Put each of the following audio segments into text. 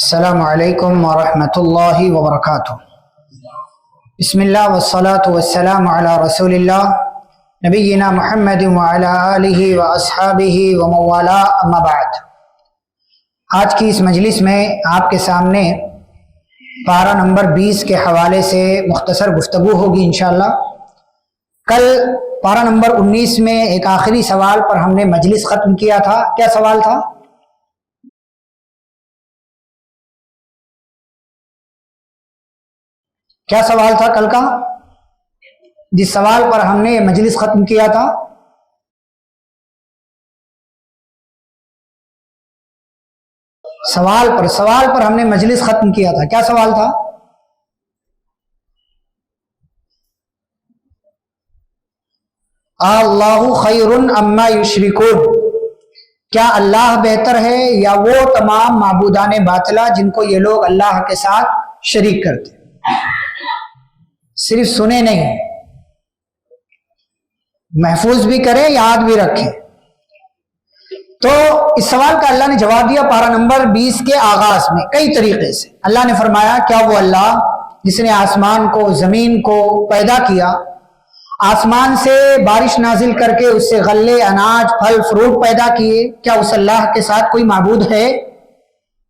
السلام علیکم ورحمۃ اللہ وبرکاتہ۔ بسم اللہ والصلاة والسلام علی رسول اللہ نبینا محمد وعلی آلہ واصحابہ ومن والاہ، اما بعد۔ آج کی اس مجلس میں آپ کے سامنے پارہ نمبر 20 کے حوالے سے مختصر گفتگو ہوگی انشاءاللہ۔ کل پارہ نمبر 19 میں ایک آخری سوال پر ہم نے مجلس ختم کیا تھا۔ کیا سوال تھا؟ کیا سوال تھا کل کا جس سوال پر ہم نے مجلس ختم کیا تھا؟ سوال پر ہم نے مجلس ختم کیا تھا۔ کیا سوال تھا؟ اللہ خیر اما یشرکون، کیا اللہ بہتر ہے یا وہ تمام معبودان باطلہ جن کو یہ لوگ اللہ کے ساتھ شریک کرتے؟ صرف سنے نہیں، محفوظ بھی کریں، یاد بھی رکھیں۔ تو اس سوال کا اللہ نے جواب دیا پارہ نمبر 20 کے آغاز میں کئی طریقے سے۔ اللہ نے فرمایا، کیا وہ اللہ جس نے آسمان کو زمین کو پیدا کیا، آسمان سے بارش نازل کر کے اس سے غلے اناج پھل فروٹ پیدا کیے، کیا اس اللہ کے ساتھ کوئی معبود ہے؟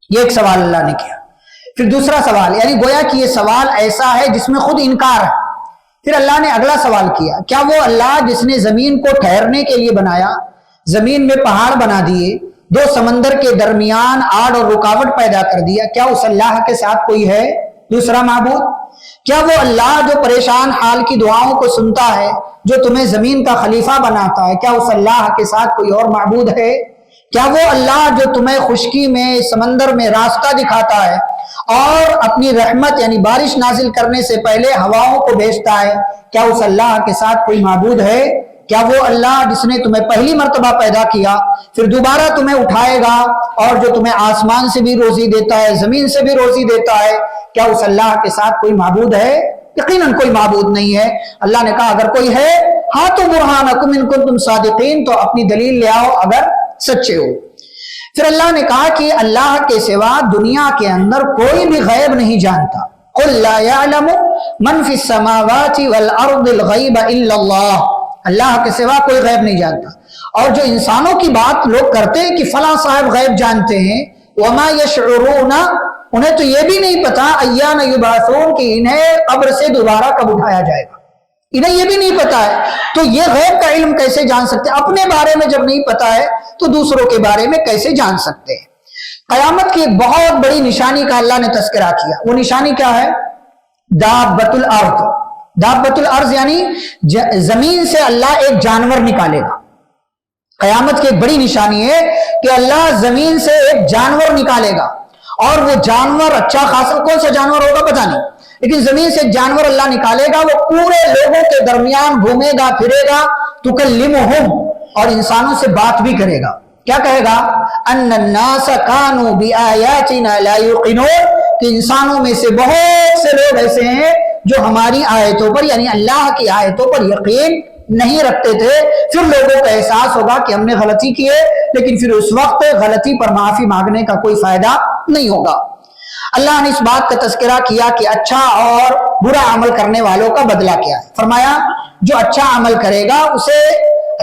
یہ ایک سوال اللہ نے کیا۔ پھر دوسرا سوال، یعنی گویا کہ یہ سوال ایسا ہے جس میں خود انکار ہے۔ پھر اللہ نے اگلا سوال کیا، کیا وہ اللہ جس نے زمین کو ٹھہرنے کے لیے بنایا، زمین میں پہاڑ بنا دیے، دو سمندر کے درمیان آڑ اور رکاوٹ پیدا کر دیا، کیا اس اللہ کے ساتھ کوئی ہے دوسرا معبود؟ کیا وہ اللہ جو پریشان حال کی دعاؤں کو سنتا ہے، جو تمہیں زمین کا خلیفہ بناتا ہے، کیا اس اللہ کے ساتھ کوئی اور معبود ہے؟ کیا وہ اللہ جو تمہیں خشکی میں سمندر میں راستہ دکھاتا ہے اور اپنی رحمت یعنی بارش نازل کرنے سے پہلے ہواؤں کو بھیجتا ہے، کیا اس اللہ کے ساتھ کوئی معبود ہے؟ کیا وہ اللہ جس نے تمہیں پہلی مرتبہ پیدا کیا پھر دوبارہ تمہیں اٹھائے گا اور جو تمہیں آسمان سے بھی روزی دیتا ہے زمین سے بھی روزی دیتا ہے، کیا اس اللہ کے ساتھ کوئی معبود ہے؟ یقیناً کوئی معبود نہیں ہے۔ اللہ نے کہا اگر کوئی ہے ہاتو برہانکم ان کنتم صادقین، تو اپنی دلیل لے آؤ اگر سچے ہو۔ پھر اللہ نے کہا کہ اللہ کے سوا دنیا کے اندر کوئی بھی غیب نہیں جانتا۔ قل لا يعلم من في السماوات والارض الغیب الا اللہ، اللہ کے سوا کوئی غیب نہیں جانتا۔ اور جو انسانوں کی بات لوگ کرتے ہیں کہ فلاں صاحب غیب جانتے ہیں، وما يشعرون، انہیں تو یہ بھی نہیں پتا ایان یبعثون کہ انہیں قبر سے دوبارہ کب اٹھایا جائے گا، انہیں یہ بھی نہیں پتا ہے۔ تو یہ غیب کا علم کیسے جان سکتے؟ اپنے بارے میں جب نہیں پتا ہے تو دوسروں کے بارے میں کیسے جان سکتے ہیں؟ قیامت کی ایک بہت بڑی نشانی کا اللہ نے تذکرہ کیا۔ وہ نشانی کیا ہے؟ دابۃ الارض۔ دابۃ الارض یعنی زمین سے اللہ ایک جانور نکالے گا۔ قیامت کی ایک بڑی نشانی ہے کہ اللہ زمین سے ایک جانور نکالے گا، اور وہ جانور اچھا خاصا کون سا جانور ہوگا پتہ نہیں، لیکن زمین سے ایک جانور اللہ نکالے گا، وہ پورے لوگوں کے درمیان گھومے گا پھرے گا، تکلمہم، اور انسانوں سے بات بھی کرے گا۔ کیا کہے گا؟ ان الناس کانوا بآیاتنا لا یوقنون، کہ انسانوں میں سے بہت سے لوگ ایسے ہیں جو ہماری آیتوں پر یعنی اللہ کی آیتوں پر یقین نہیں رکھتے تھے۔ پھر لوگوں کا احساس ہوگا کہ ہم نے غلطی کی ہے، لیکن پھر اس وقت غلطی پر معافی مانگنے کا کوئی فائدہ نہیں ہوگا۔ اللہ نے اس بات کا تذکرہ کیا کہ اچھا اور برا عمل کرنے والوں کا بدلہ کیا ہے۔ فرمایا جو اچھا عمل کرے گا اسے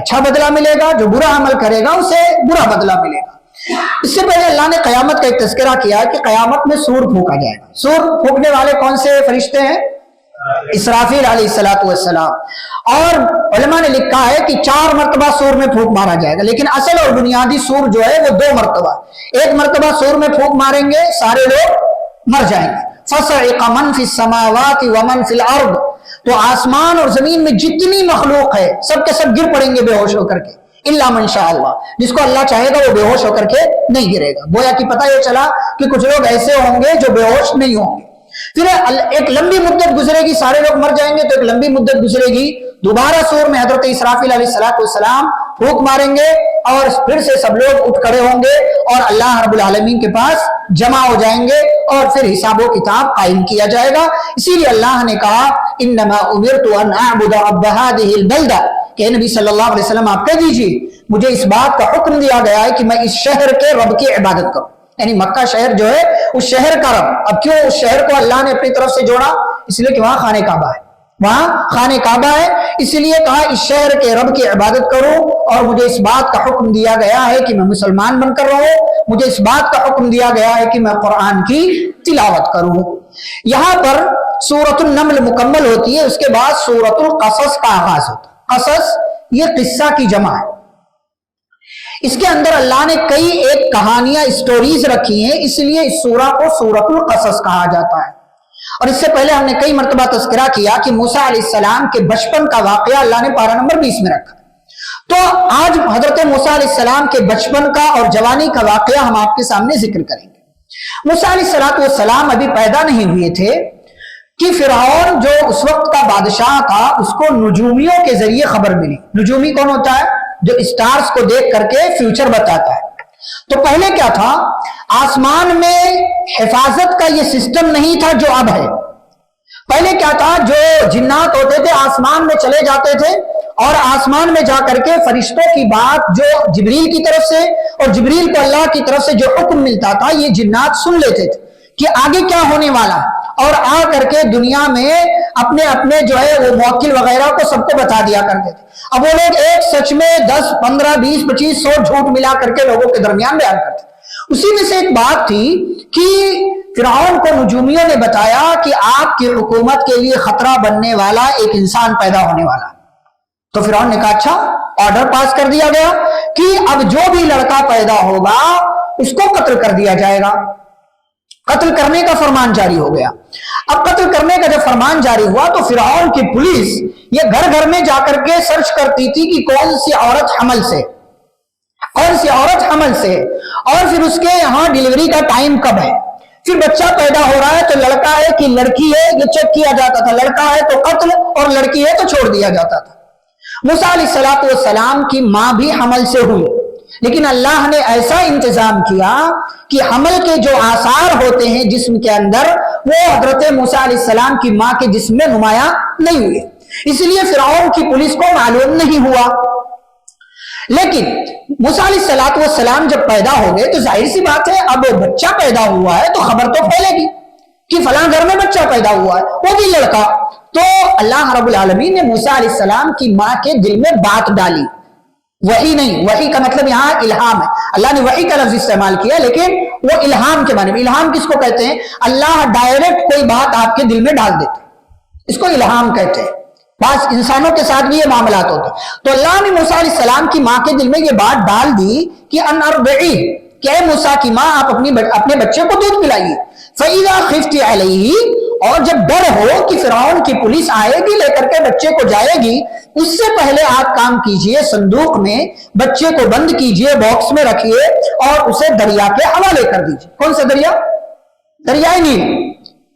اچھا بدلہ ملے گا، جو برا عمل کرے گا اسے برا بدلہ ملے گا۔ اس سے پہلے اللہ نے قیامت کا ایک تذکرہ کیا کہ قیامت میں سور پھونکا جائے گا۔ سور پھونکنے والے کون سے فرشتے ہیں؟ اسرافیل علیہ السلام۔ اور علماء نے لکھا ہے کہ 4 مرتبہ سور میں پھونک مارا جائے گا، لیکن اصل اور بنیادی سور جو ہے وہ 2 مرتبہ۔ ایک مرتبہ سور میں پھونک ماریں گے، سارے لوگ مر جائیں گے۔ فَصَعِقَ مَنْ فِي السَّمَاوَاتِ وَمَنْ فِي الْأَرْضِ، تو آسمان اور زمین میں جتنی مخلوق ہے سب کے سب گر پڑیں گے بے ہوش ہو کر کے، الا من شاء اللہ، جس کو اللہ چاہے گا وہ بے ہوش ہو کر کے نہیں گرے گا۔ گویا کہ پتہ یہ چلا کہ کچھ لوگ ایسے ہوں گے جو بے ہوش نہیں ہوں گے۔ پھر ایک لمبی مدت گزرے گی، سارے لوگ مر جائیں گے، تو ایک لمبی مدت گزرے گی، دوبارہ سور میں حضرت اسرافیل علیہ السلام پھونک ماریں گے، اور پھر سے سب لوگ اٹھ کھڑے ہوں گے اور اللہ رب العالمین کے پاس جمع ہو جائیں گے، اور پھر حساب و کتاب قائم کیا جائے گا۔ اسی لیے اللہ نے کہا انما امرت ان اعبد رب هذه البلدہ، کہ نبی صلی اللہ علیہ وسلم آپ کہہ دیجیے مجھے اس بات کا حکم دیا گیا ہے کہ میں اس شہر کے رب کی عبادت کروں۔ یعنی مکہ شہر جو ہے اس شہر کا رب. اب کیوں اس شہر کو اللہ نے اپنی طرف سے جوڑا؟ اس لیے کہ وہاں خانہ کعبہ ہے, وہاں خانہ کعبہ ہے, اس لیے کہا اس شہر کے رب کی عبادت کروں. اور مجھے اس بات کا حکم دیا گیا ہے کہ میں مسلمان بن کر رہوں, مجھے اس بات کا حکم دیا گیا ہے کہ میں قرآن کی تلاوت کروں. یہاں پر سورۃ النمل مکمل ہوتی ہے, اس کے بعد سورۃ القصص کا آغاز ہوتا ہے. قصص یہ قصہ کی جمع ہے. اس کے اندر اللہ نے کئی ایک کہانیاں اسٹوریز رکھی ہیں, اس لیے اس سورہ کو سورۃ القصص کہا جاتا ہے. اور اس سے پہلے ہم نے کئی مرتبہ تذکرہ کیا کہ موسیٰ علیہ السلام کے بچپن کا واقعہ اللہ نے پارہ نمبر 20 میں رکھا. تو آج حضرت موسیٰ علیہ السلام کے بچپن کا اور جوانی کا واقعہ ہم آپ کے سامنے ذکر کریں گے. موسیٰ علیہ السلام ابھی پیدا نہیں ہوئے تھے کہ فرعون جو اس وقت کا بادشاہ تھا اس کو نجومیوں کے ذریعے خبر ملی. نجومی کون ہوتا ہے؟ جو اسٹارز کو دیکھ کر کے فیوچر بتاتا ہے. تو پہلے کیا تھا؟ آسمان میں حفاظت کا یہ سسٹم نہیں تھا جو اب ہے. پہلے کیا تھا؟ جو جنات ہوتے تھے آسمان میں چلے جاتے تھے اور آسمان میں جا کر کے فرشتوں کی بات جو جبریل کی طرف سے اور جبریل کو اللہ کی طرف سے جو حکم ملتا تھا یہ جنات سن لیتے تھے کہ آگے کیا ہونے والا, اور آ کر کے دنیا میں اپنے اپنے جو ہے وہ موکل وغیرہ کو سب کو بتا دیا کرتے تھے. اب وہ لوگ ایک سچ میں 10 15 20 25 100 جھوٹ ملا کر کے لوگوں کے درمیان بیان کرتے تھے. اسی میں سے ایک بات تھی کہ فرعون کو نجومیوں نے بتایا کہ آپ کی حکومت کے لیے خطرہ بننے والا ایک انسان پیدا ہونے والا. تو فرعون نے کہا اچھا, آرڈر پاس کر دیا گیا کہ اب جو بھی لڑکا پیدا ہوگا اس کو قتل کر دیا جائے گا. قتل کرنے کا فرمان جاری ہو گیا. اب قتل کرنے کا جب فرمان جاری ہوا تو فرعون کی پولیس یہ گھر گھر میں جا کر کے سرچ کرتی تھی کہ کون سی عورت حمل سے, کون سی عورت حمل سے, اور پھر اس کے یہاں ڈیلیوری کا ٹائم کب ہے. پھر بچہ پیدا ہو رہا ہے تو لڑکا ہے کہ لڑکی ہے یہ چیک کیا جاتا تھا, لڑکا ہے تو قتل اور لڑکی ہے تو چھوڑ دیا جاتا تھا. موسیٰ علیہ السلام کی ماں بھی حمل سے ہوئی, لیکن اللہ نے ایسا انتظام کیا کہ حمل کے جو آثار ہوتے ہیں جسم کے اندر وہ حضرت موسیٰ علیہ السلام کی ماں کے جسم میں نمایاں نہیں ہوئے. اس لیے فرعون کی پولیس کو معلوم نہیں ہوا. لیکن موسیٰ علیہ السلام جب پیدا ہو گئے تو ظاہر سی بات ہے اب بچہ پیدا ہوا ہے تو خبر تو پھیلے گی کہ فلاں گھر میں بچہ پیدا ہوا ہے, وہ بھی لڑکا. تو اللہ رب العالمین نے موسیٰ علیہ السلام کی ماں کے دل میں بات ڈالی. وحی نہیں, وحی کا مطلب یہاں الہام ہے, اللہ نے وحی کا لفظ استعمال کیا لیکن وہ الہام کے معنی میں. الہام کس کو کہتے ہیں؟ اللہ ڈائریکٹ کوئی بات آپ کے دل میں ڈال دیتے, اس کو الہام کہتے ہیں. بعض انسانوں کے ساتھ بھی یہ معاملات ہوتے ہیں. تو اللہ نے موسیٰ علیہ السلام کی ماں کے دل میں یہ بات ڈال دی کہ ان ارضعی, کہ اے موسیٰ کی ماں آپ اپنے بچے کو دودھ پلائیے. فَإِذَا خِفْتِ عَلَيْهِ, اور جب ڈر ہو کہ فرعون کی پولیس آئے گی لے کر کے بچے کو جائے گی, اس سے پہلے آپ کام کیجئے صندوق میں بچے کو بند کیجئے, باکس میں رکھیے اور اسے دریا کے حوالے کر دیجئے. کون سا دریا؟ دریائے نیل.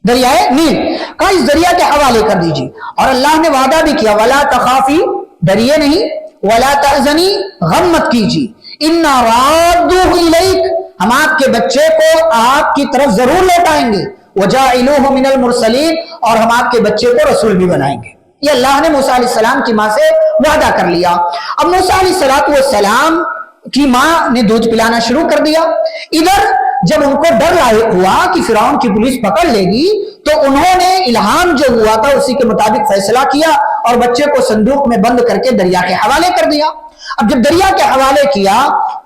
دریائے نیل کا اس دریا کے حوالے کر دیجئے. اور اللہ نے وعدہ بھی کیا وَلَا تَخَافِي, ڈریے نہیں, وَلَا تَحْزَنِي, غم مت کیجئے, إِنَّا رَادُّوهُ إِلَيْكَ, ہم آپ کے بچے کو آپ کی طرف ضرور لوٹائیں گے. وَجَاعِلُوهُ مِنَ الْمُرْسَلِينَ, اور ہم آپ کے بچے کو رسول بھی بنائیں گے. یہ اللہ نے موسیٰ علیہ السلام کی ماں سے وعدہ کر لیا. اب موسیٰ علیہ السلام کی ماں نے دودھ پلانا شروع کر دیا. ادھر جب ان کو ڈر لاحق ہوا کہ فرعون کی پولیس پکڑ لے گی تو انہوں نے الہام جو ہوا تھا اسی کے مطابق فیصلہ کیا اور بچے کو صندوق میں بند کر کے دریا کے حوالے کر دیا. اب جب دریا کے حوالے کیا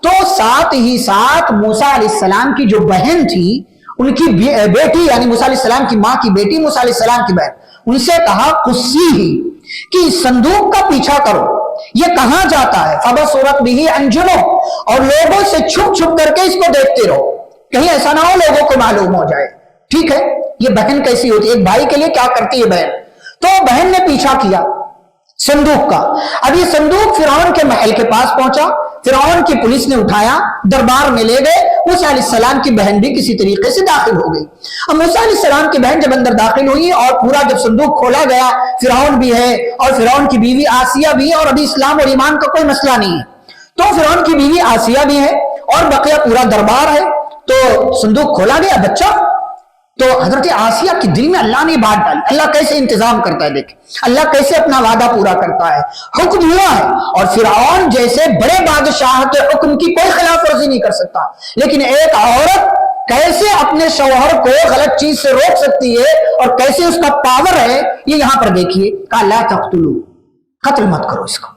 تو ساتھ ہی ساتھ موسیٰ علیہ السلام کی جو بہن تھی, ان کی بیٹی یعنی موسیٰ علیہ السلام کی ماں کی بیٹی موسیٰ علیہ السلام کی بہن, ان سے کہا قصی ہی کہ صندوق کا پیچھا کرو, یہ کہاں جاتا ہے. فبصرت به عن جنوب, اور لوگوں سے چھپ چھپ کر کے اس کو دیکھتے رہو, کہیں ایسا نہ ہو لوگوں کو معلوم ہو جائے. ٹھیک ہے, یہ بہن کیسی ہوتی ہے, ایک بھائی کے لیے کیا کرتی ہے بہن. تو بہن نے پیچھا کیا صندوق کا. اب یہ صندوق فرعون کے محل کے پاس پہنچا, فرعون کی پولیس نے اٹھایا, دربار میں لے گئے. موسیٰ علیہ السلام کی بہن بھی کسی طریقے سے داخل ہو گئی. اب موسیٰ علیہ السلام کی بہن جب اندر داخل ہوئی اور پورا جب صندوق کھولا گیا, فرعون بھی ہے اور فرعون کی بیوی آسیہ بھی ہے, اور ابھی اسلام اور ایمان کا کوئی مسئلہ نہیں ہے, تو فرعون کی بیوی آسیہ بھی ہے اور بقیہ پورا دربار ہے. تو صندوق کھولا گیا, بچہ. تو حضرت آسیہ کے دل میں اللہ نے بات ڈالی. اللہ کیسے انتظام کرتا ہے, دیکھیں اللہ کیسے اپنا وعدہ پورا کرتا ہے. حکم ہوا ہے اور فرعون جیسے بڑے بادشاہ کے حکم کی کوئی خلاف ورزی مرضی نہیں کر سکتا. لیکن ایک عورت کیسے اپنے شوہر کو غلط چیز سے روک سکتی ہے اور کیسے اس کا پاور ہے, یہ یہاں پر دیکھیے. کہا لا تقتلوا, قتل مت کرو اس کو,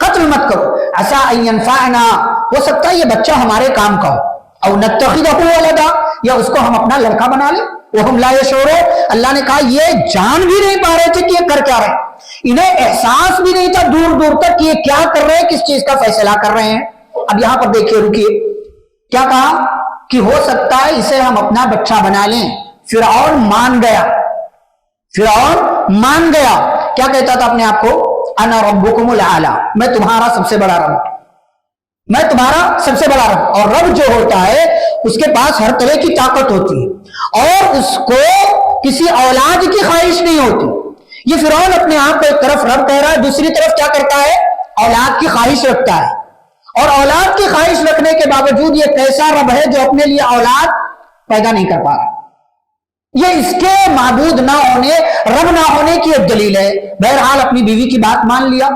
قتل مت کرو. عسى ان ينفعنا, ہو سکتا ہے یہ بچہ ہمارے کام کا ہو, او نتخذہ ولدا, یا اس کو ہم اپنا لڑکا بنا لیں. وہم لا يشعرون, اللہ نے کہا یہ جان بھی نہیں پا رہے تھے کہ یہ کر کیا رہے ہیں, انہیں احساس بھی نہیں تھا دور دور تک کہ یہ کیا کر رہے ہیں, کس چیز کا فیصلہ کر رہے ہیں. اب یہاں پر دیکھیے, رکیے, کیا کہا کہ ہو سکتا ہے اسے ہم اپنا بچہ بنا لیں. فرعون مان گیا, فرعون مان گیا. کیا کہتا تھا اپنے آپ کو؟ انا ربکم الاعلی, میں تمہارا سب سے بڑا رب, میں تمہارا سب سے بڑا رب. اور رب جو ہوتا ہے اس کے پاس ہر طرح کی طاقت ہوتی ہے اور اس کو کسی اولاد کی خواہش نہیں ہوتی. یہ فرعون اپنے آپ کو ایک طرف رب کہہ رہا ہے, دوسری طرف کیا کرتا ہے؟ اولاد کی خواہش رکھتا ہے. اور اولاد کی خواہش رکھنے کے باوجود یہ کیسا رب ہے جو اپنے لیے اولاد پیدا نہیں کر پا رہا؟ یہ اس کے معبود نہ ہونے, رب نہ ہونے کی ایک دلیل ہے. بہرحال اپنی بیوی کی بات مان لیا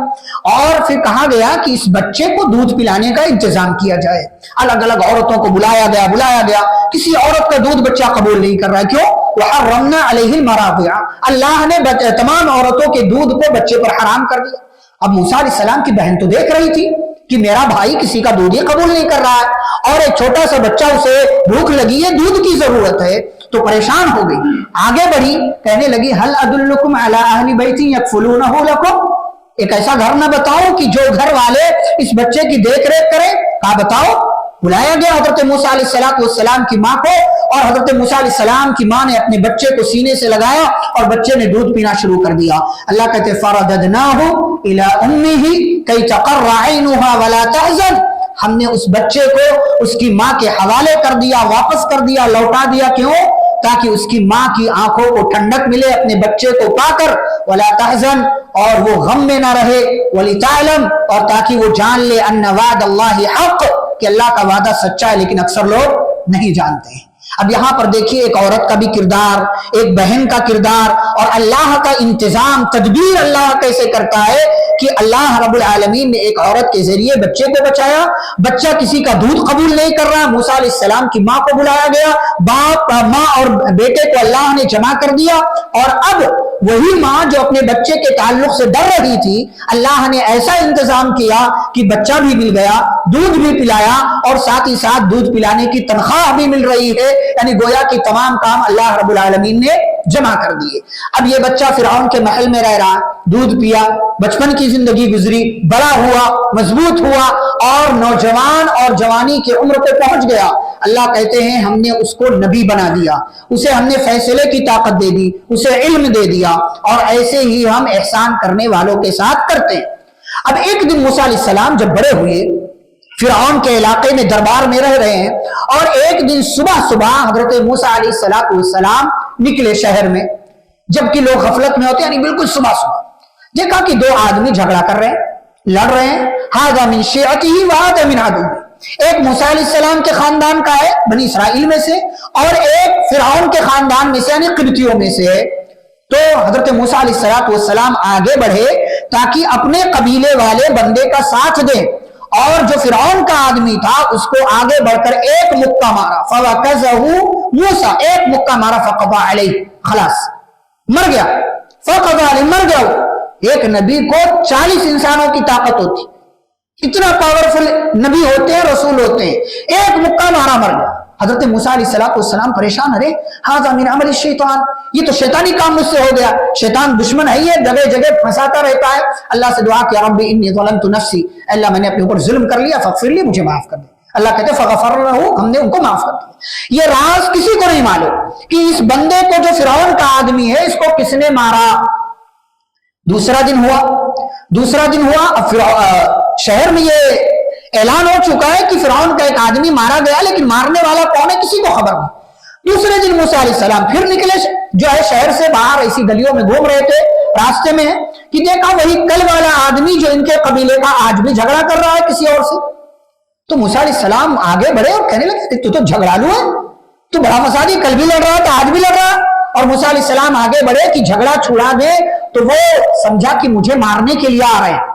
اور پھر کہا گیا کہ اس بچے کو دودھ پلانے کا انتظام کیا جائے. الگ الگ عورتوں کو بلایا گیا. کسی عورت کا دودھ بچہ قبول نہیں کر رہا. کیوں؟ وحرمنا علیہ المراضع, اللہ نے تمام عورتوں کے دودھ کو بچے پر حرام کر دیا. اب موسیٰ علیہ السلام کی بہن تو دیکھ رہی تھی کہ میرا بھائی کسی کا دودھ ہی قبول نہیں کر رہا ہے اور ایک چھوٹا سا بچہ, اسے بھوک لگی ہے, دودھ کی ضرورت ہے, تو پریشان ہو گئی. آگے بڑھی, کہنے لگی هل ادلکم علی اہل بیت یکفلونہ لکم, ایک ایسا گھر نہ بتاؤ کہ جو گھر والے اس بچے کی دیکھ ریکھ کریں. کہا بتاؤ. بلایا گیا حضرت موسیٰ علیہ السلام کی ماں کو, اور حضرت موسیٰ علیہ السلام کی ماں نے اپنے بچے کو سینے سے لگایا اور بچے نے دودھ پینا شروع کر دیا. اللہ کہتے فرددناہ الی امہ کی تقر عینہا ولا تحزن, ہم نے اس بچے کو اس کی ماں کے حوالے کر دیا, واپس کر دیا, لوٹا دیا. کیوں؟ تاکہ اس کی ماں کی آنکھوں کو ٹھنڈک ملے اپنے بچے کو پا کر, ولا تحزن, اور وہ غم میں نہ رہے, ولتعلم, اور تاکہ وہ جان لے, ان وعد اللہ حق, کہ اللہ کا وعدہ سچا ہے لیکن اکثر لوگ نہیں جانتے ہیں. اب یہاں پر دیکھیے ایک عورت کا بھی کردار, ایک بہن کا کردار, اور اللہ کا انتظام, تدبیر اللہ کیسے کرتا ہے کہ اللہ رب العالمین نے ایک عورت کے ذریعے بچے کو بچایا. بچہ کسی کا دودھ قبول نہیں کر رہا, موسیٰ علیہ السلام کی ماں کو بلایا گیا, باپ ماں اور بیٹے کو اللہ نے جمع کر دیا, اور اب وہی ماں جو اپنے بچے کے تعلق سے ڈر رہی تھی, اللہ نے ایسا انتظام کیا کہ بچہ بھی مل گیا, دودھ بھی پلایا, اور ساتھ ہی ساتھ دودھ پلانے کی تنخواہ بھی مل رہی ہے. یعنی گویا کہ تمام کام اللہ رب العالمین نے جمع کر دیے. اب یہ بچہ فرعون کے محل میں رہ رہا, دودھ پیا, بچپن کی زندگی گزری, بڑا ہوا, مضبوط ہوا, اور نوجوان اور جوانی کی عمر پہ پہنچ گیا. اللہ کہتے ہیں ہم نے اس کو نبی بنا دیا, اسے ہم نے فیصلے کی طاقت دے دی, اسے علم دے دیا, اور ایسے ہی ہم احسان کرنے والوں کے ساتھ کرتے ہیں. اب ایک دن موسیٰ علیہ السلام جب بڑے ہوئے, فرعون کے علاقے میں دربار میں رہ رہے ہیں, اور ایک دن صبح حضرت موسیٰ علیہ السلام نکلے شہر میں, جبکہ لوگ غفلت میں ہوتے ہیں, یعنی بالکل صبح دیکھا کہ دو آدمی جھگڑا کر رہے ہیں, لڑ رہے ہیں. ھذا من شیعتہ وھذا من عدوہ, ایک موسیٰ علیہ السلام کے خاندان کا ہے بنی اسرائیل میں سے, اور ایک فرعون کے خاندان میں سے یعنی قبطیوں میں سے ہے. تو حضرت موسیٰ علیہ السلام آگے بڑھے تاکہ اپنے قبیلے والے بندے کا ساتھ دیں, اور جو فرعون کا آدمی تھا اس کو آگے بڑھ کر ایک مکہ مارا. فوقذہ موسیٰ, ایک مکہ مارا, فقضى علیہ, خلاص مر گیا. فقضى علیہ, مر گیا. ایک نبی کو 40 انسانوں کی طاقت ہوتی, اتنا پاورفل نبی ہوتے ہیں, رسول ہوتے ہیں, ایک مکہ مارا, مر گیا. حضرت موسیٰ علیہ السلام پریشان, ارے ھذا من عمل الشیطان, یہ تو شیطانی کام مجھ سے ہو گیا, شیطان دشمن ہے, یہ جگہ جگہ پھنساتا رہتا ہے. اللہ سے دعا کہ رب انی ظلمت نفسی, اللہ میں نے اپنے اوپر ظلم کر لیا, فاغفر لی, مجھے معاف کر دے. اللہ کہتے فغفر لہ, ہم نے ان کو معاف کر دیا. یہ راز کسی کو نہیں معلوم کہ اس بندے کو جو فرعون کا آدمی ہے اس کو کس نے مارا. دوسرا دن ہوا, اب شہر میں یہ اعلان ہو چکا ہے کہ فرعون کا ایک آدمی مارا گیا, لیکن مارنے والا کون ہے کسی کو خبر نہیں. دوسرے دن موسیٰ علیہ السلام پھر نکلے, جو ہے شہر سے باہر ایسی گلیوں میں گھوم رہے تھے, راستے میں کہ دیکھا وہی کل والا آدمی جو ان کے قبیلے کا آج بھی جھگڑا کر رہا ہے کسی اور سے. تو موسیٰ علیہ السلام آگے بڑھے اور کہنے لگے تو جھگڑالو ہے, تو بڑا فسادی, کل بھی لڑ رہا تھا, آج بھی لڑ رہا. اور موسیٰ علیہ السلام آگے بڑھے کہ جھگڑا چھڑا دے, تو وہ سمجھا کہ مجھے مارنے کے لیے آ رہے ہیں.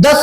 10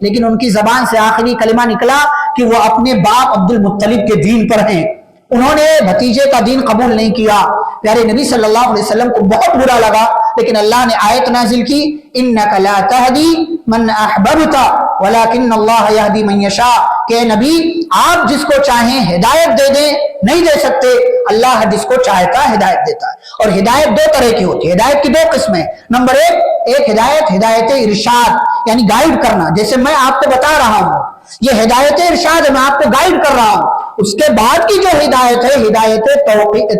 لیکن ان کی زبان سے آخری کلمہ نکلا کہ وہ اپنے باپ عبد المطلب کے دین پر ہیں، انہوں نے بھتیجے کا دین قبول نہیں کیا۔ پیارے نبی صلی اللہ علیہ وسلم کو بہت برا لگا، لیکن اللہ نے آیت نازل کی انک لا تہدی من احببت ولکن اللہ یہدی من یشاء، کہ نبی آپ جس کو چاہیں ہدایت دے دیں، نہیں دے سکتے، اللہ جس کو چاہتا ہے ہدایت دیتا ہے۔ اور ہدایت دو طرح کی ہوتی ہے، ہدایت کی دو قسمیں، نمبر ایک ہدایت ہدایت ارشاد، یعنی گائیڈ کرنا، جیسے میں آپ کو بتا رہا ہوں، یہ ہدایت ارشاد ہے، میں آپ کو گائیڈ کر رہا ہوں۔ اس کے بعد کی جو ہدایت ہے ہدایت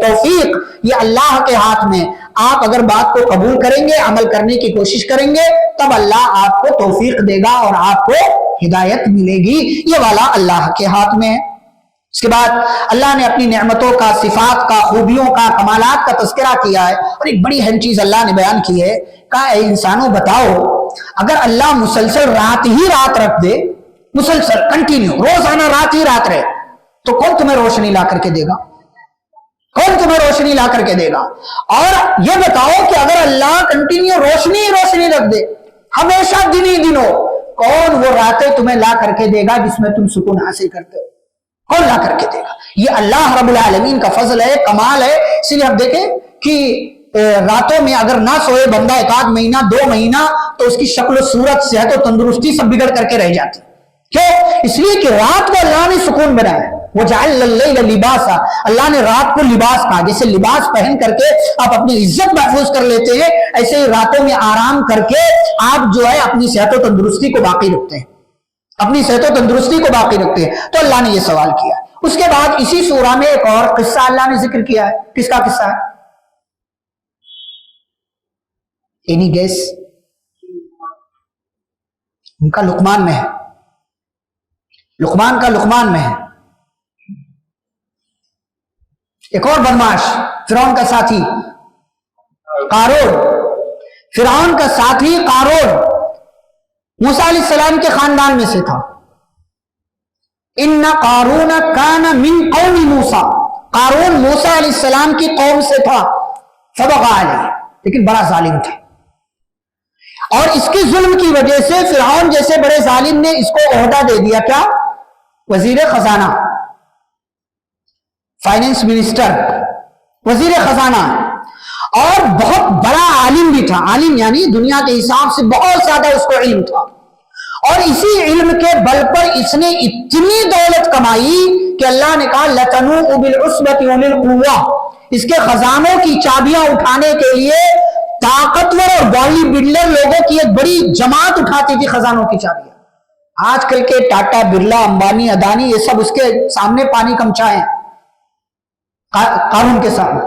توفیق، یہ اللہ کے ہاتھ میں، آپ اگر بات کو قبول کریں گے، عمل کرنے کی کوشش کریں گے، تب اللہ آپ کو توفیق دے گا اور آپ کو ہدایت ملے گی، یہ والا اللہ کے ہاتھ میں ہے۔ اس کے بعد اللہ نے اپنی نعمتوں کا، صفات کا، خوبیوں کا، کمالات کا تذکرہ کیا ہے، اور ایک بڑی اہم چیز اللہ نے بیان کی ہے، کہا اے انسانوں بتاؤ، اگر اللہ مسلسل رات ہی رات رکھ دے، مسلسل کنٹینیو روزانہ رات ہی رات رہے، تو کون تمہیں روشنی لا کر کے دے گا؟ کون تمہیں روشنی لا کر کے دے گا؟ اور یہ بتاؤ کہ اگر اللہ کنٹینیو روشنی رکھ دے، ہمیشہ دن ہی دن ہو، کون وہ راتیں تمہیں لا کر کے دے گا جس میں تم سکون حاصل کرتے ہو؟ کون لا کر کے دے گا؟ یہ اللہ رب العالمین کا فضل ہے، کمال ہے۔ اس لیے ہم دیکھیں کہ راتوں میں اگر نہ سوئے بندہ ایک آدھ مہینہ، 2 مہینہ، تو اس کی شکل و صورت، صحت و تندرستی سب بگڑ کر کے رہ جاتی۔ کیوں؟ اس لیے کہ رات کو اللہ نے سکون بنایا ہے، وَجَعَلَ اللَّيْلَ لِبَاسًا، اللہ نے رات کو لباس کہا، جیسے لباس پہن کر کے آپ اپنی عزت محفوظ کر لیتے ہیں، ایسے ہی راتوں میں آرام کر کے آپ جو ہے اپنی صحت و تندرستی کو باقی رکھتے ہیں، اپنی صحت و تندرستی کو باقی رکھتے ہیں۔ تو اللہ نے یہ سوال کیا۔ اس کے بعد اسی سورہ میں ایک اور قصہ اللہ نے ذکر کیا ہے۔ کس کا قصہ ہے؟ Any gas? ان کا لقمان میں ہے، لقمان کا لقمان میں ہے۔ ایک اور بدماش، فرعون کا ساتھی قارون، فرعون کا ساتھی قارون موسیٰ علیہ السلام کے خاندان میں سے تھا۔ ان قارون کان من قوم موسیٰ، قارون موسیٰ علیہ السلام کی قوم سے تھا، فبغى علیہ، لیکن بڑا ظالم تھا، اور اس کے ظلم کی وجہ سے فرعون جیسے بڑے ظالم نے اس کو عہدہ دے دیا، کیا؟ وزیر خزانہ، فائنینس منسٹر، وزیر خزانہ، اور بہت بڑا عالم بھی تھا۔ عالم یعنی دنیا کے حساب سے بہت زیادہ اس کو علم تھا، اور اسی علم کے بل پر اس نے اتنی دولت کمائی کہ اللہ نے کہا لَتَنُوءُ بِالْعُصْبَةِ أُولِي الْقُوَّةِ، اس کے خزانوں کی چابیاں اٹھانے کے لیے طاقتور اور باڈی بلڈر لوگوں کی ایک بڑی جماعت اٹھاتی تھی خزانوں کی چابیاں۔ آج کل کے ٹاٹا، برلا، امبانی، اڈانی، یہ سب اس کے سامنے پانی کم چائیں، قارون کے سامنے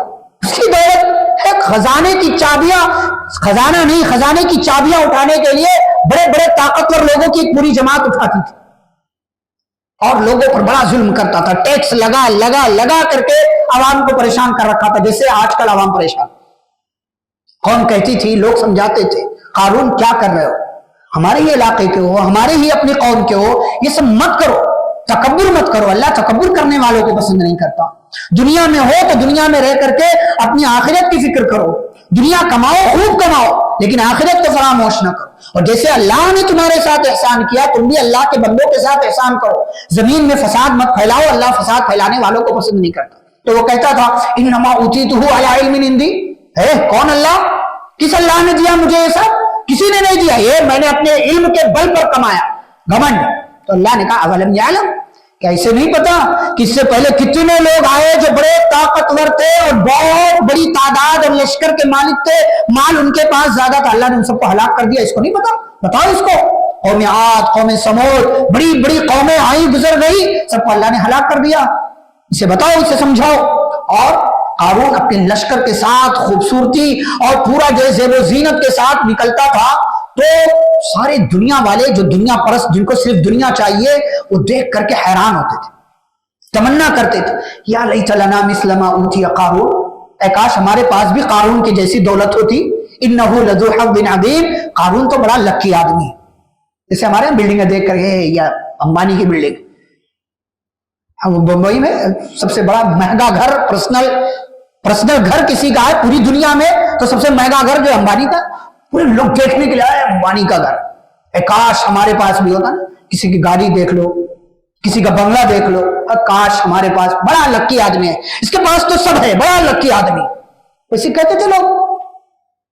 اس کی دولت ہے۔ خزانے کی چابیاں، خزانہ نہیں، خزانے کی چابیاں اٹھانے کے لیے بڑے بڑے طاقتور لوگوں کی ایک پوری جماعت اٹھاتی تھی، اور لوگوں پر بڑا ظلم کرتا تھا، ٹیکس لگا کر کے عوام کو پریشان کر رکھا تھا، جیسے آج کل عوام پریشان۔ قوم کہتی تھی، لوگ سمجھاتے تھے، قارون کیا کر رہے ہو، ہمارے ہی علاقے کے ہو، ہمارے ہی اپنی قوم کے ہو، یہ سب مت کرو، تکبر مت کرو، اللہ تکبر کرنے والوں کو پسند نہیں کرتا۔ دنیا میں ہو تو دنیا میں رہ کر کے اپنی آخرت کی فکر کرو، دنیا کماؤ، خوب کماؤ، لیکن آخرت کو فراموش نہ کرو، اور جیسے اللہ نے تمہارے ساتھ احسان کیا، تم بھی اللہ کے بندوں کے ساتھ احسان کرو، زمین میں فساد مت پھیلاؤ، اللہ فساد پھیلانے والوں کو پسند نہیں کرتا۔ تو وہ کہتا تھا انما اوتیتہ علی علم عندی، کون اللہ؟ کس اللہ نے دیا مجھے یہ سب؟ کسی نے نہیں دیا، یہ میں نے اپنے علم کے بل پر کمایا، گھمنڈ۔ تو اللہ نے کہا اولم یعلم، کیا اسے نہیں پتا کہ اس سے پہلے کتنے لوگ آئے جو بڑے طاقتور تھے اور بہت بڑی تعداد اور لشکر کے مالک تھے، مال ان کے پاس زیادہ تھا، اللہ نے ان سب کو ہلاک کر دیا، اس کو نہیں پتا؟ بتاؤ اس کو۔ قوم عاد، قوم سمود، بڑی بڑی قومیں آئی گزر گئی، سب کو اللہ نے ہلاک کر دیا، اسے بتاؤ، اسے سمجھاؤ۔ اور قارون اپنے لشکر کے ساتھ خوبصورتی اور پورا جو زیب و زینت کے ساتھ نکلتا تھا، تو سارے دنیا والے جو دنیا پرست، جن کو صرف دنیا چاہیے، وہ دیکھ کر کے حیران ہوتے تھے، تمنا کرتے تھے یا لیت لنا مثل ما اوتی قارون، اے کاش ہمارے پاس بھی قارون کی جیسی دولت ہوتی، انہ لذو حظ عظیم، قارون تو بڑا لکی آدمی ہے۔ جیسے ہمارے بلڈنگیں دیکھ کر کے، یا امبانی کی بلڈنگ، بمبئی میں سب سے بڑا مہنگا گھر، پرسنل گھر کسی کا ہے پوری دنیا میں، تو سب سے مہنگا گھر جو امبانی کا، پورے لوگ دیکھنے کے لیے آئے امبانی کا گھر، کاش ہمارے پاس بھی ہوتا نا, کسی کی گاڑی دیکھ لو, کسی کا بنگلہ دیکھ لو, کاش ہمارے پاس, بڑا لکی آدمی ہے, اس کے پاس تو سب ہے, بڑا لکی آدمی. ویسے کہتے تھے لوگ.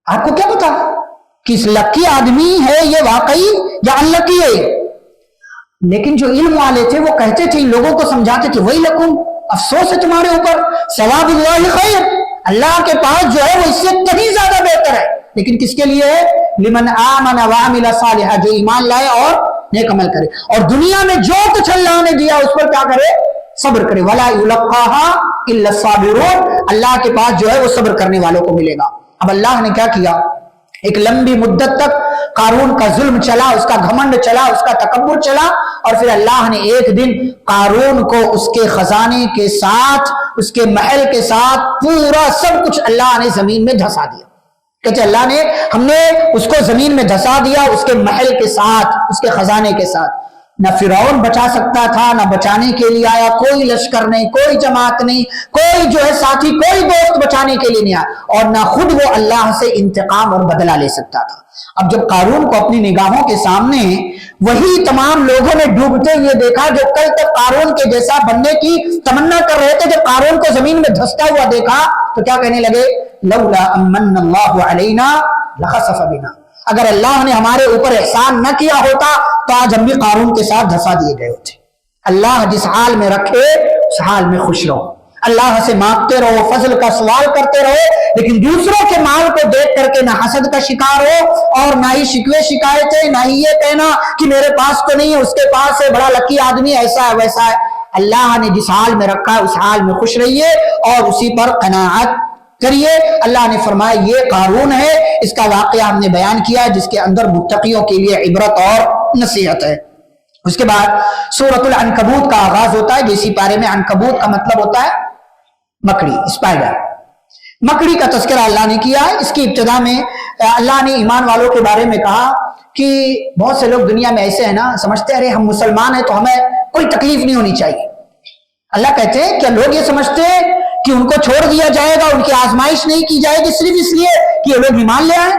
آپ کو کیا پتا کہ اس لکی آدمی ہے یہ واقعی یا انلکی ہے؟ لیکن جو علم والے تھے وہ کہتے تھے, لوگوں کو سمجھاتے تھے, وہی لکم, افسوس ہے تمہارے اوپر, ثواب اللہ خیر, اللہ کے پاس جو ہے وہ اس سے کہیں زیادہ بہتر ہے. لیکن کس کے لیے ہے؟ لمن آمن وعمل صالحا, جو ایمان لائے اور نیک عمل کرے, اور دنیا میں جو کچھ اللہ نے دیا اس پر کیا کرے؟ صبر کرے. ولا یلقاها الا الصابرون, اللہ کے پاس جو ہے وہ صبر کرنے والوں کو ملے گا. اب اللہ نے کیا کیا, ایک لمبی مدت تک قارون کا ظلم چلا, اس کا گھمنڈ چلا, اس کا تکبر چلا, اور پھر اللہ نے ایک دن قارون کو اس کے خزانے کے ساتھ, اس کے محل کے ساتھ, پورا سب کچھ اللہ نے زمین میں دھسا دیا. کہتے اللہ نے, ہم نے اس کو زمین میں دھسا دیا, اس کے محل کے ساتھ, اس کے خزانے کے ساتھ. نہ فرعون بچا سکتا تھا, نہ بچانے کے لیے آیا, کوئی لشکر نہیں, کوئی جماعت نہیں, کوئی جو ہے ساتھی, کوئی دوست بچانے کے لیے نہیں آیا, اور نہ خود وہ اللہ سے انتقام اور بدلہ لے سکتا تھا. اب جب قارون کو اپنی نگاہوں کے سامنے وہی تمام لوگوں نے ڈوبتے ہوئے دیکھا جو کل تک قارون کے جیسا بننے کی تمنا کر رہے تھے, جب قارون کو زمین میں دھستا ہوا دیکھا تو کیا کہنے لگے؟ لولا امن اللہ علینا لخسف بنا, اگر اللہ نے ہمارے اوپر احسان نہ کیا ہوتا تو آج ہم بھی قارون کے ساتھ دھسا دیے گئے ہوتے. اللہ جس حال میں رکھے اس حال میں خوش رہو, اللہ سے مانگتے رہو, فضل کا سوال کرتے رہو, لیکن دوسروں کے مال کو دیکھ کر کے نہ حسد کا شکار ہو, اور نہ ہی شکوے شکایتیں, نہ ہی یہ کہنا کہ میرے پاس تو نہیں ہے, اس کے پاس ہے, بڑا لکی آدمی, ایسا ہے ویسا ہے. اللہ نے جس حال میں رکھا ہے اس حال میں خوش رہیے اور اسی پر قناعت کریے. اللہ نے فرمایا یہ قارون ہے, اس کا واقعہ ہم نے بیان کیا ہے, جس کے اندر متقیوں کے لیے عبرت اور نصیحت ہے. اس کے بعد سورۃ العنکبوت کا آغاز ہوتا ہے. جیسی پارے میں عنکبوت کا مطلب ہوتا ہے مکڑی, اسپائڈر. مکڑی کا تذکرہ اللہ نے کیا ہے. اس کی ابتدا میں اللہ نے ایمان والوں کے بارے میں کہا کہ بہت سے لوگ دنیا میں ایسے ہیں نا, سمجھتے ہیں ارے ہم مسلمان ہیں تو ہمیں کوئی تکلیف نہیں ہونی چاہیے. اللہ کہتے ہیں کیا لوگ یہ سمجھتے ہیں کہ ان کو چھوڑ دیا جائے گا, ان کی آزمائش نہیں کی جائے گی صرف اس لیے کہ یہ لوگ ایمان لے آئے؟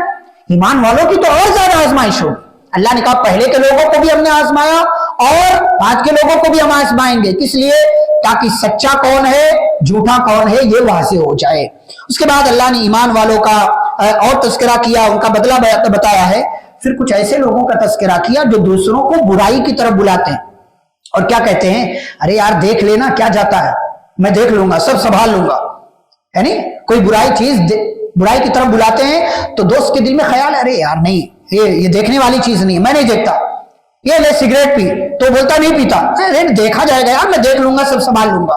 ایمان والوں کی تو اور زیادہ آزمائش ہوگی. اللہ نے کہا پہلے کے لوگوں کو بھی ہم نے آزمایا اور آج کے لوگوں کو بھی ہم آزمائیں گے. کس لیے؟ تاکہ سچا کون ہے, جھوٹا کون ہے, یہ واضح ہو جائے. اس کے بعد اللہ نے ایمان والوں کا اور تذکرہ کیا, ان کا بدلہ بتایا ہے. پھر کچھ ایسے لوگوں کا تذکرہ کیا جو دوسروں کو برائی کی طرف بلاتے ہیں اور کیا کہتے ہیں, ارے یار دیکھ لینا کیا جاتا ہے, میں دیکھ لوں گا, سب سنبھال لوں گا. یعنی کوئی برائی کی طرف بلاتے ہیں تو دوست کے دل میں خیال ہے ارے یار نہیں, یہ دیکھنے والی چیز نہیں ہے, میں نہیں دیکھتا. یہ لے سگریٹ پی, تو بولتا نہیں پیتا, دیکھا جائے گا یار, میں دیکھ لوں گا, سب سنبھال لوں گا.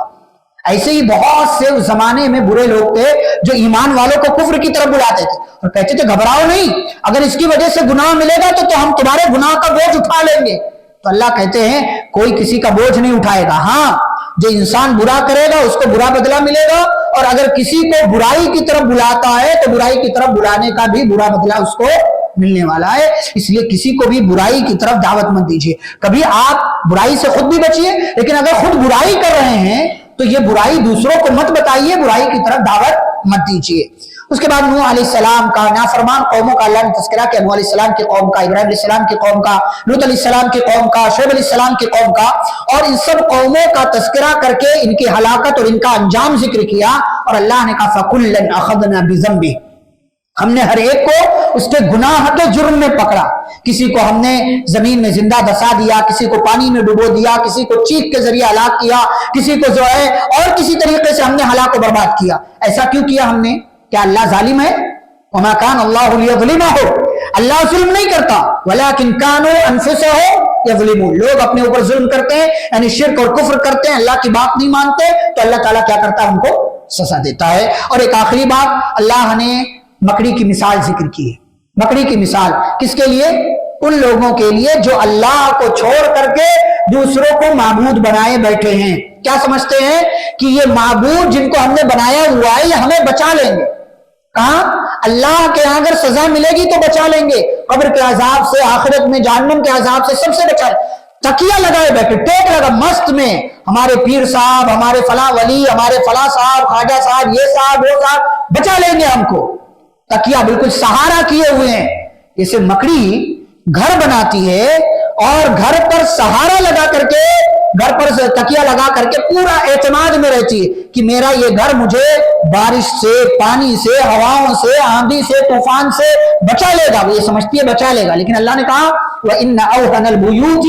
ایسے ہی بہت سے اس زمانے میں برے لوگ تھے جو ایمان والوں کو کفر کی طرف بلاتے تھے اور کہتے تھے گھبراؤ نہیں, اگر اس کی وجہ سے گناہ ملے گا تو ہم تمہارے گناہ کا بوجھ اٹھا لیں گے. تو اللہ کہتے ہیں کوئی کسی کا بوجھ نہیں اٹھائے گا. ہاں جو انسان برا کرے گا اس کو برا بدلہ ملے گا, اور اگر کسی کو برائی کی طرف بلاتا ہے تو برائی کی طرف بلانے کا بھی برا بدلہ اس کو ملنے والا ہے. اس لیے کسی کو بھی برائی کی طرف دعوت مت دیجیے. کبھی آپ برائی سے خود بھی بچیے, لیکن اگر خود برائی کر رہے ہیں تو یہ برائی دوسروں کو مت بتائیے, برائی کی طرف دعوت مت دیجیے. اس کے بعد نوح علیہ السلام کا, نافرمان قوموں کا اللہ نے تذکرہ کیا. نوح علیہ السلام کی قوم کا, ابراہیم علیہ السلام کی قوم کا, لوط علیہ السلام کی قوم کا, شعیب علیہ السلام کی قوم کا, اور ان سب قوموں کا تذکرہ کر کے ان کی ہلاکت اور ان کا انجام ذکر کیا. اور اللہ نے کہا فَكُلًّا أَخَذْنَا بِذَنبِهِ, ہم نے ہر ایک کو اس کے گناہ کے جرم میں پکڑا. کسی کو ہم نے زمین میں زندہ دسا دیا, کسی کو پانی میں ڈبو دیا, کسی کو چیخ کے ذریعے ہلاک کیا, کسی کو جو ہے اور کسی طریقے سے ہم نے ہلاک و برباد کیا. ایسا کیوں کیا ہم نے؟ کیا اللہ ظالم ہے؟ وما كان الله ليظلمهم, اللہ ظلم نہیں کرتا, ولكن كانوا انفسهم يظلمون, لوگ اپنے اوپر ظلم کرتے ہیں, یعنی شرک اور کفر کرتے ہیں, اللہ کی بات نہیں مانتے, تو اللہ تعالیٰ کیا کرتا ہے, ان کو سزا دیتا ہے. اور ایک آخری بات, اللہ نے مکڑی کی مثال ذکر کی ہے. مکڑی کی مثال کس کے لیے؟ ان لوگوں کے لیے جو اللہ کو چھوڑ کر کے دوسروں کو معبود بنائے بیٹھے ہیں. کیا سمجھتے ہیں کہ یہ معبود جن کو ہم نے بنایا ہوا ہے یہ ہمیں بچا لیں گے. کہاں؟ اللہ کے یہاں اگر سزا ملے گی تو بچا لیں گے, قبر کے عذاب سے, آخرت میں جہنم کے عذاب سے, سب سے بچا لیں. تکیہ لگائے بیٹھے, ٹیک لگا مست میں, ہمارے پیر صاحب, ہمارے فلاں ولی, ہمارے فلاں صاحب, خواجہ صاحب, یہ صاحب, وہ صاحب بچا لیں گے ہم کو. تکیہ بالکل سہارا کیے ہوئے ہیں. جیسے مکڑی گھر بناتی ہے اور گھر پر سہارا لگا کر کے, گھر پر تکیہ لگا کر کے پورا اعتماد میں رہتی ہے کہ میرا یہ گھر مجھے بارش سے, پانی سے, ہواؤں سے, آندھی سے, طوفان سے بچا لے گا, وہ یہ سمجھتی ہے بچا لے گا. لیکن اللہ نے کہا وَإِنَّ أَوْهَنَ الْبُيُوتِ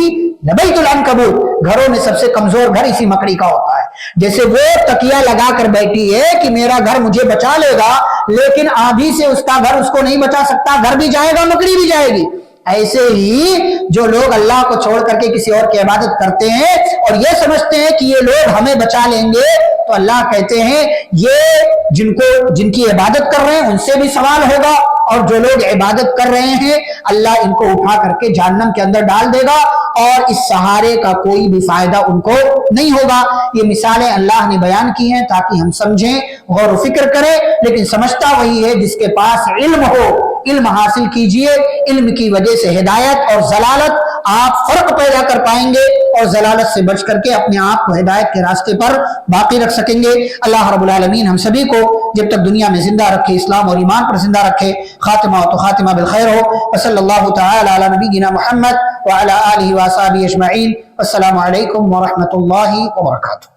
لَبَيْتُ الْعَنْكَبُوتِ, گھروں میں سب سے کمزور گھر اسی مکڑی کا ہوتا ہے. جیسے وہ تکیہ لگا کر بیٹھی ہے کہ میرا گھر مجھے بچا لے گا, لیکن آندھی سے اس کا گھر اس کو نہیں بچا سکتا, گھر بھی جائے گا, مکڑی بھی جائے گی. ایسے ہی جو لوگ اللہ کو چھوڑ کر کے کسی اور کی عبادت کرتے ہیں اور یہ سمجھتے ہیں کہ یہ لوگ ہمیں بچا لیں گے, تو اللہ کہتے ہیں یہ جن کی عبادت کر رہے ہیں ان سے بھی سوال ہوگا, اور جو لوگ عبادت کر رہے ہیں اللہ ان کو اٹھا کر کے جہنم کے اندر ڈال دے گا, اور اس سہارے کا کوئی بھی فائدہ ان کو نہیں ہوگا. یہ مثالیں اللہ نے بیان کی ہیں تاکہ ہم سمجھیں, غور و فکر کریں, لیکن سمجھتا وہی ہے جس کے پاس علم ہو. علم حاصل کیجئے, علم کی وجہ سے ہدایت اور ضلالت آپ فرق پیدا کر پائیں گے, اور ضلالت سے بچ کر کے اپنے آپ کو ہدایت کے راستے پر باقی رکھ سکیں گے. اللہ رب العالمین ہم سبھی کو جب تک دنیا میں زندہ رکھے, اسلام اور ایمان پر زندہ رکھے, خاتمہ تو خاتمہ بالخیر ہو. وصلی اللہ تعالی علی نبینا محمد وعلی آلہ وصحبہ اجمعین. السلام علیکم ورحمۃ اللہ وبرکاتہ.